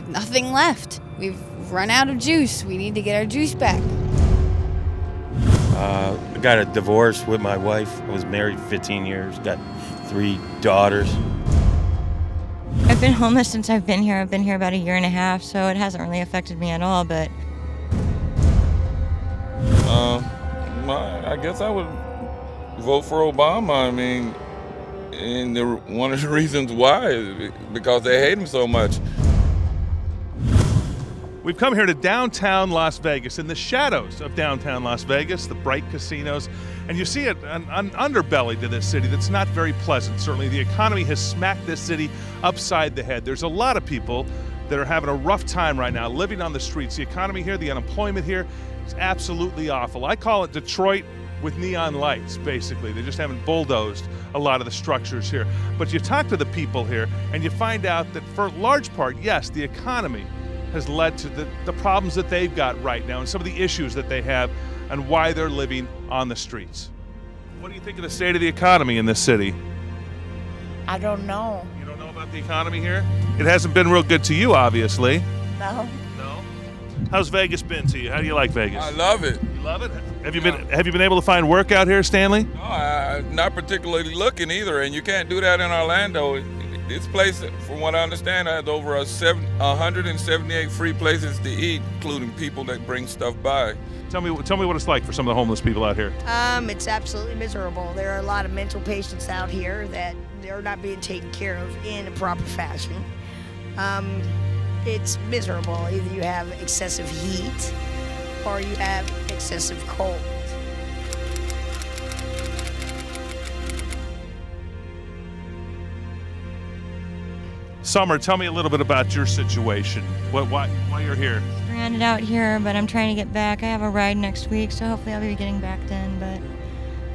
nothing left. We've run out of juice. We need to get our juice back. I got a divorce with my wife. I was married 15 years, got 3 daughters. I've been homeless since I've been here. I've been here about 1.5 years, so it hasn't really affected me at all, but... I guess I would vote for Obama. I mean, and one of the reasons why is because they hate him so much. We've come here to downtown Las Vegas, in the shadows of downtown Las Vegas, the bright casinos, and you see an underbelly to this city that's not very pleasant. Certainly the economy has smacked this city upside the head. There's a lot of people that are having a rough time right now living on the streets. The economy here, the unemployment here is absolutely awful. I call it Detroit with neon lights, basically. They just haven't bulldozed a lot of the structures here. But you talk to the people here and you find out that for a large part, yes, the economy has led to the problems that they've got right now and some of the issues that they have and why they're living on the streets. What do you think of the state of the economy in this city? I don't know. You don't know about the economy here? It hasn't been real good to you, obviously. No. No? How's Vegas been to you? How do you like Vegas? I love it. You love it? Have you been able to find work out here, Stanley? No, I'm not particularly looking either, and you can't do that in Orlando. This place, from what I understand, has over 178 free places to eat, including people that bring stuff by. Tell me what it's like for some of the homeless people out here. It's absolutely miserable. There are a lot of mental patients out here that they're not being taken care of in a proper fashion. It's miserable. Either you have excessive heat or you have excessive cold. Summer, tell me a little bit about your situation. Why you're here? Stranded out here, but I'm trying to get back. I have a ride next week, so hopefully I'll be getting back then. But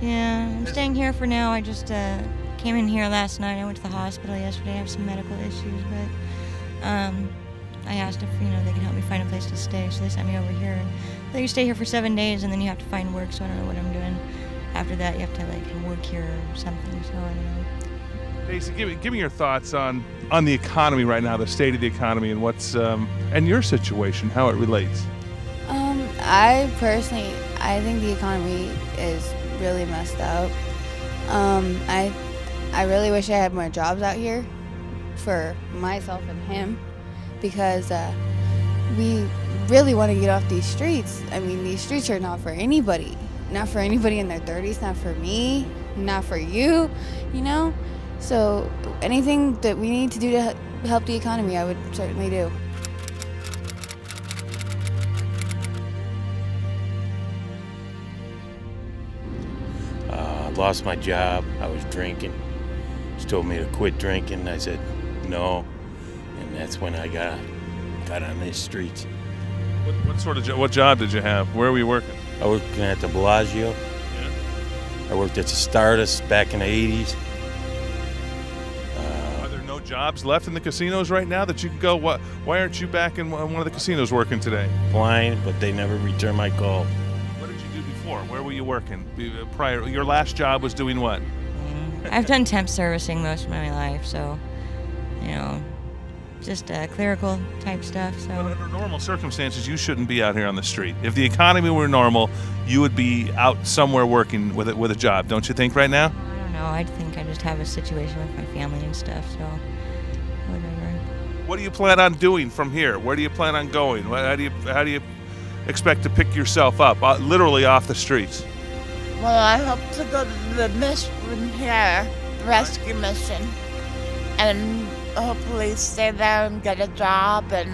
yeah, I'm staying here for now. I just came in here last night. I went to the hospital yesterday. I have some medical issues, but I asked if they could help me find a place to stay, so they sent me over here. They can stay here for 7 days, and then you have to find work. So I don't know what I'm doing after that. You have to work here or something. So I don't know. Daisy, give me your thoughts on the economy right now, the state of the economy, and what's and your situation, how it relates. I think the economy is really messed up. I really wish I had more jobs out here for myself and him, because we really want to get off these streets. I mean, these streets are not for anybody. Not for anybody in their 30s, not for me, not for you, So anything that we need to do to help the economy, I would certainly do. I lost my job. I was drinking. She told me to quit drinking. I said no, and that's when I got on these streets. What job did you have? Where were you working? I worked at the Bellagio. Yeah. I worked at the Stardust back in the 80s. Are there no jobs left in the casinos right now that you can go? Why aren't you back in one of the casinos working today? Applying, but they never returned my call. What did you do before? Where were you working prior? Your last job was doing what? I've done temp servicing most of my life, so just clerical type stuff. So but under normal circumstances, you shouldn't be out here on the street. If the economy were normal, you would be out somewhere working with a job, don't you think? Right now? I don't know. I think I just have a situation with my family and stuff. So whatever. What do you plan on doing from here? Where do you plan on going? How do you expect to pick yourself up, literally off the streets? Well, I hope to go to the mission here, the rescue mission, and hopefully stay there and get a job and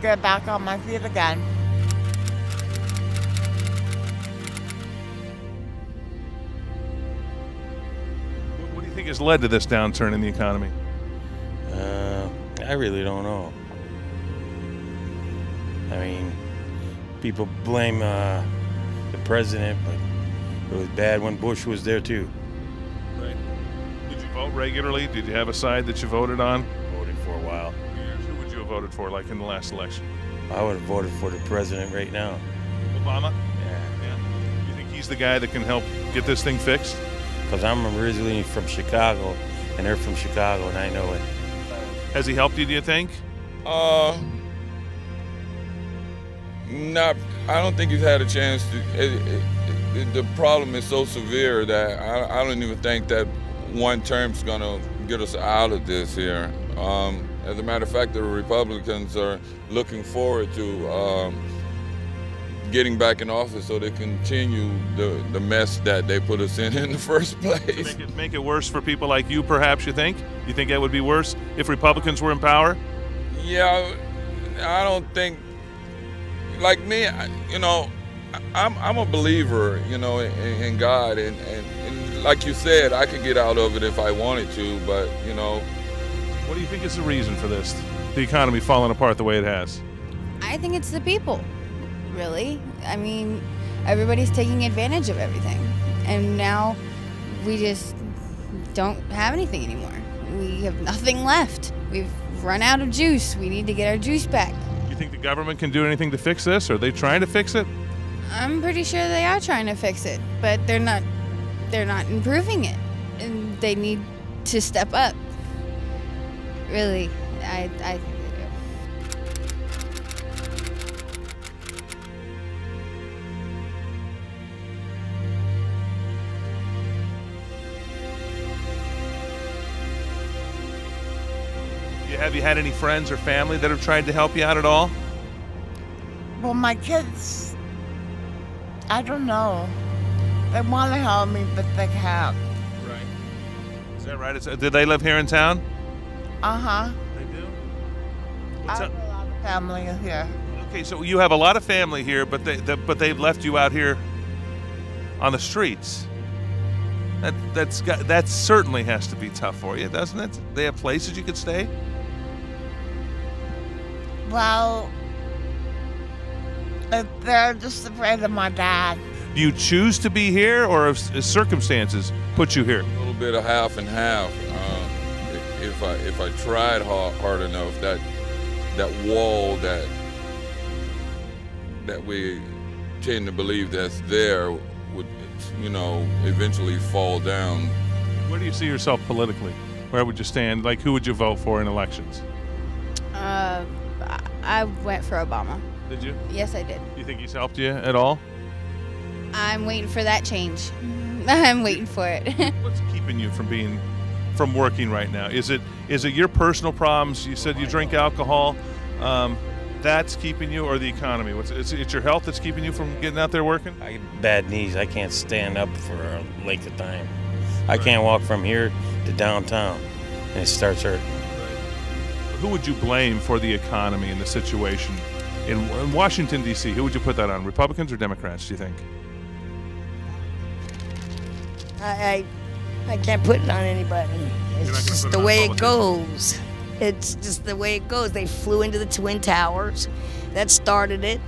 get back on my feet again. What do you think has led to this downturn in the economy? I really don't know. I mean, people blame the president, but it was bad when Bush was there too. Right. Did you vote regularly? Did you have a side that you voted on? Voted for a while. Who would you have voted for, like in the last election? I would have voted for the president right now. Obama? Yeah. You think he's the guy that can help get this thing fixed? Because I'm originally from Chicago, and they're from Chicago, and I know it. Has he helped you, do you think? Not. I don't think he's had a chance to. The problem is so severe that I don't even think that one term's gonna get us out of this here. As a matter of fact, the Republicans are looking forward to getting back in office so they continue the mess that they put us in the first place. Make it worse for people like you, perhaps, you think? You think that would be worse if Republicans were in power? Yeah, I don't think, like me, you know, I'm a believer, you know, in God, and like you said, I could get out of it if I wanted to, but, you know. What do you think is the reason for this, the economy falling apart the way it has? I think it's the people, really. I mean, everybody's taking advantage of everything, and now we just don't have anything anymore. We have nothing left. We've run out of juice. We need to get our juice back. You think the government can do anything to fix this? Are they trying to fix it? I'm pretty sure they are trying to fix it, but they're not improving it, and they need to step up. Really, I think they do. Have you had any friends or family that have tried to help you out at all? Well, my kids, I don't know. They want to help me, but they can't. Right. Is that right? Do they live here in town? Uh-huh. They do? I have a lot of family here. Okay, so you have a lot of family here, but they've left you out here on the streets. That certainly has to be tough for you, doesn't it? They have places you could stay? Well, they're just afraid of my dad. Do you choose to be here, or have circumstances put you here? A little bit of half and half. If I tried hard enough, that wall that we tend to believe that's there would, you know, eventually fall down. Where do you see yourself politically? Where would you stand? Like, who would you vote for in elections? I went for Obama. Did you? Yes, I did. Do you think he's helped you at all? I'm waiting for that change. I'm waiting for it. What's keeping you from working right now? Is it your personal problems? You said you drink alcohol. That's keeping you, or the economy? It's your health that's keeping you from getting out there working? I get bad knees. I can't stand up for a length of time. I can't walk from here to downtown, and it starts hurting. Who would you blame for the economy and the situation in Washington, D.C.? Who would you put that on, Republicans or Democrats, do you think? I can't put it on anybody. It's just the way it goes. It's just the way it goes. They flew into the Twin Towers. That started it.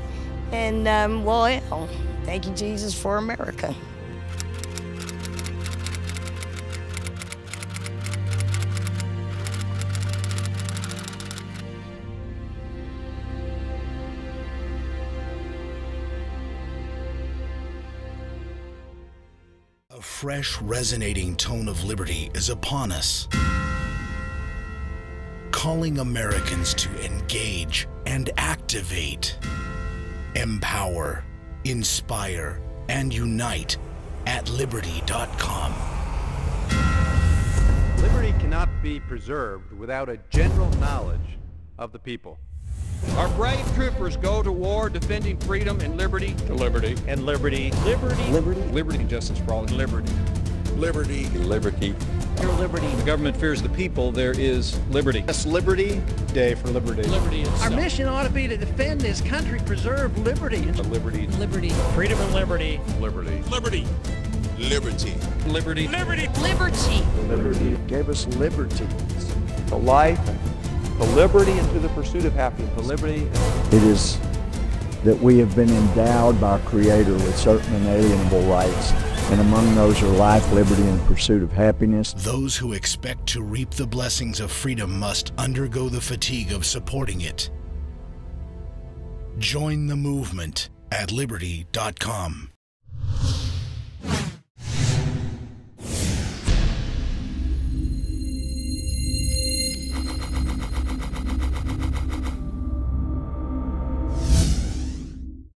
And, well, hell, thank you, Jesus, for America. A fresh, resonating tone of liberty is upon us, calling Americans to engage and activate, empower, inspire, and unite at liberty.com. Liberty cannot be preserved without a general knowledge of the people. Our brave troopers go to war defending freedom and liberty. To liberty. And liberty. Liberty. Liberty. Liberty and justice for all. Liberty. Liberty. Liberty. Your liberty. The government fears the people. There is liberty. Yes, Liberty Day for liberty. Liberty itself. Our mission ought to be to defend this country, preserve liberty. Liberty. Liberty. Freedom and liberty. Liberty. Liberty. Liberty. Liberty. Liberty. Liberty. Liberty gave us liberty. The life, the liberty, and to the pursuit of happiness. The liberty. It is that we have been endowed by our Creator with certain inalienable rights, and among those are life, liberty, and the pursuit of happiness. Those who expect to reap the blessings of freedom must undergo the fatigue of supporting it. Join the movement at liberty.com.